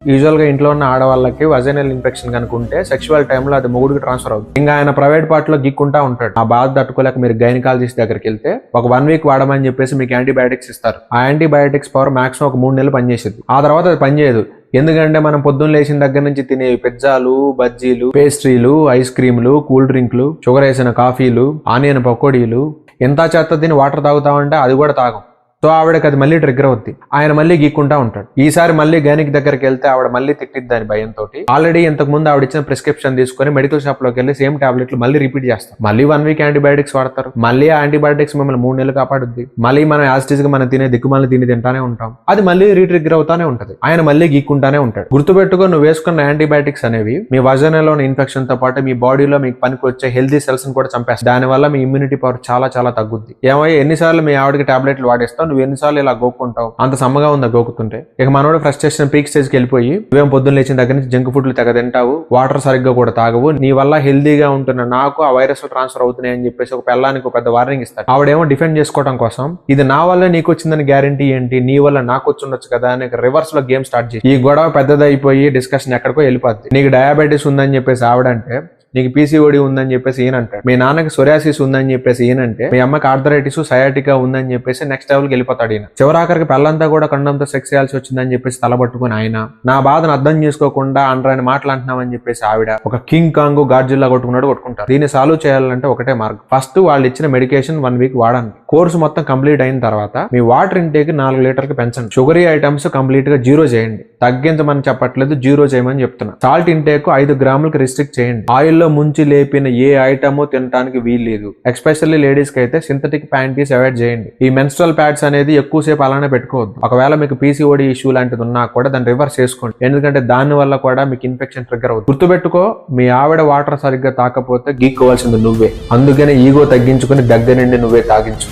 Usual గా ఇంట్లో ఉన్న ఆడవాళ్ళకి వజైనల్ ఇన్ఫెక్షన్ కనుకుంటే సెక్షువల్ టైంలో అది మొగుడికి ట్రాన్స్ఫర్ అవుతుంది. ఇంకా ఆయన ప్రైవేట్ పార్ట్ లో గిక్కుంటా ఉంటాడు. ఆ బాధ తట్టుకోలేక మీరు గైనకాలజిస్ట్ దగ్గరికి వెళ్తే ఒక 1 వీక్ వాడమని చెప్పేసి మీకు యాంటీబయాటిక్స్ ఇస్తారు. ఆ యాంటీబయాటిక్స్ పవర్ మాక్సిమం ఒక 3 నెలలు పనిచేసేది. ఆ తర్వాత అది పనిచేయదు. ఎందుకంటే మనం పొద్దున్న లేచిన దగ్గర నుంచి తినే పిజ్జాలు, బజ్జీలు, పేస్ట్రీలు, ఐస్ క్రీములు, కూల్ డ్రింక్లు, షుగర్ వేసిన కాఫీలు, ఆనియన్ పకోడీలు, ఎంత చేత తిని వాటర్ తాగుతామంటే అది కూడా తాగం. సో ఆవిడకి అది మళ్ళీ ట్రిగ్గర్ అవుద్ది. ఆయన మళ్ళీ గీక్కుంటా ఉంటాడు. ఈసారి మళ్ళీ గైనిక్ దగ్గరికి వెళ్తే ఆవిడ మళ్ళీ తిట్టిద్ది అని భయంతో ఆల్రెడీ ఇంతకు ముందు ఆవిడ ఇచ్చిన ప్రిస్క్రిప్షన్ తీసుకుని మెడికల్ షాప్ లోకి వెళ్ళి సేమ్ టాబ్లెట్లు మళ్ళీ రిపీట్ చేస్తారు. మళ్ళీ 1 వీక్ యాంటీబయాటిక్స్ వాడతారు. మళ్ళీ ఆ యాంటీబయాటిక్స్ మిమ్మల్ని 3 నెలలు కాపాడుద్ది. మళ్ళీ మనం యాసిటీస్ గా మనం తినే దిక్కుమాలను తింటానే ఉంటాం. అది మళ్ళీ రీట్రిగ్గర్ అవుతానే ఉంటది. ఆయన మళ్ళీ గీక్కుంటానే ఉంటాడు. గుర్తుపెట్టుకో, నువ్వు వేసుకున్న యాంటీబయాటిక్స్ అనేవి మీ వజైనాలోని ఇన్ఫెక్షన్ తో పాటు మీ బాడీలో మీకు పనికి వచ్చే హెల్తీ సెల్స్ ని కూడా చంపేస్తాయి. దానివల్ల మీ ఇమ్యూనిటీ పవర్ చాలా చాలా తగ్గుద్ది. ఏమయ్యా, ఎన్నిసార్లు మీ ఆవిడకి టాబ్లెట్లు వాడేస్తావు, నువ్వు ఎన్నిసార్లు ఇలా గోక్కుంటావు? అంత సమ్మగా ఉందా గోకుతుంటే? ఇక మనోడు ఫ్రస్ట్రేషన్ పీక్ స్టేజ్ కి వెళ్ళిపోయి నువ్వేం పొద్దున్న లేచిన దగ్గర నుంచి జంక్ ఫుడ్లు తెగ తింటావు, వాటర్ సరిగ్గా కూడా తాగవు, నీ వల్ల హెల్దీగా ఉంటున్న నాకు ఆ వైరస్ ట్రాన్స్ఫర్ అవుతున్నాయి అని చెప్పేసి ఒక పెళ్ళానికి ఒక పెద్ద వార్నింగ్ ఇస్తాడు. ఆవిడేమో డిఫెండ్ చేసుకోవడం కోసం ఇది నా వల్ల నీకు వచ్చిందని గ్యారంటీ ఏంటి, నీ వల్ల నాకు వచ్చి ఉండొచ్చు కదా అని రివర్స్ లో గేమ్ స్టార్ట్ చేసి ఈ గొడవ పెద్దదైపోయి డిస్కషన్ ఎక్కడికో వెళ్ళిపోద్ది. నీకు డయాబెటీస్ ఉందని చెప్పేసి ఆవిడంటే, నీకు పీసీఓడి ఉందని చెప్పేసి ఈయనంటాడు. మీ నాన్నకి సొరియాసిస్ ఉందని చెప్పేసి ఈయనంటే, మీ అమ్మకి ఆర్థరైటిస్, సయాటికా ఉందని చెప్పేసి నెక్స్ట్ లెవెల్కి వెళ్ళిపోతాడు ఈయన. చివరాఖరికి పెళ్ళంతా కూడా కండంతో సెక్స్ చేయాల్సి వచ్చిందని చెప్పేసి తలబట్టుకుని ఆయన, నా బాధను అర్థం చేసుకోకుండా అండ్రాని మాట్లాడుతున్నామని చెప్పేసి ఆవిడ ఒక కింగ్ కాంగ్ గార్జిల్లా కొట్టుకుంటారు. దీన్ని సాల్వ్ చేయాలంటే ఒకటే మార్గం. ఫస్ట్ వాళ్ళు ఇచ్చిన మెడికేషన్ 1 వీక్ వాడండి. కోర్సు మొత్తం కంప్లీట్ అయిన తర్వాత మీ వాటర్ ఇంటేక్ 4 లీటర్కి పెంచండి. షుగరీ ఐటమ్స్ కంప్లీట్ గా 0 చేయండి. తగ్గించమని చెప్పట్లేదు, 0 చేయమని చెప్తున్నా. సాల్ట్ ఇంటేక్ 5 గ్రాములకు రిస్ట్రిక్ట్ చేయండి. ఆయిల్ లో ముంచి లేపిన ఏ ఐటమ్ తినడానికి వీల్లేదు. ఎస్పెషల్లీ లేడీస్ కి అయితే సింథటిక్ ప్యాంటీస్ అవాయిడ్ చేయండి. ఈ మెన్స్ట్రల్ ప్యాడ్స్ అనేది ఎక్కువసేపు అలానే పెట్టుకోవద్దు. ఒకవేళ మీకు పీసీఓడి ఇష్యూ లాంటిది ఉన్నా కూడా దాన్ని రివర్స్ చేసుకోండి. ఎందుకంటే దాని వల్ల కూడా మీకు ఇన్ఫెక్షన్ ట్రిగ్గర్ అవుతుంది. గుర్తుపెట్టుకో, మీ ఆవిడ వాటర్ సరిగ్గా తాకపోతే గీక్కోవాల్సింది నువ్వే. అందుకని ఈగో తగ్గించుకుని దగ్గర నుండి నువ్వే తాగించు.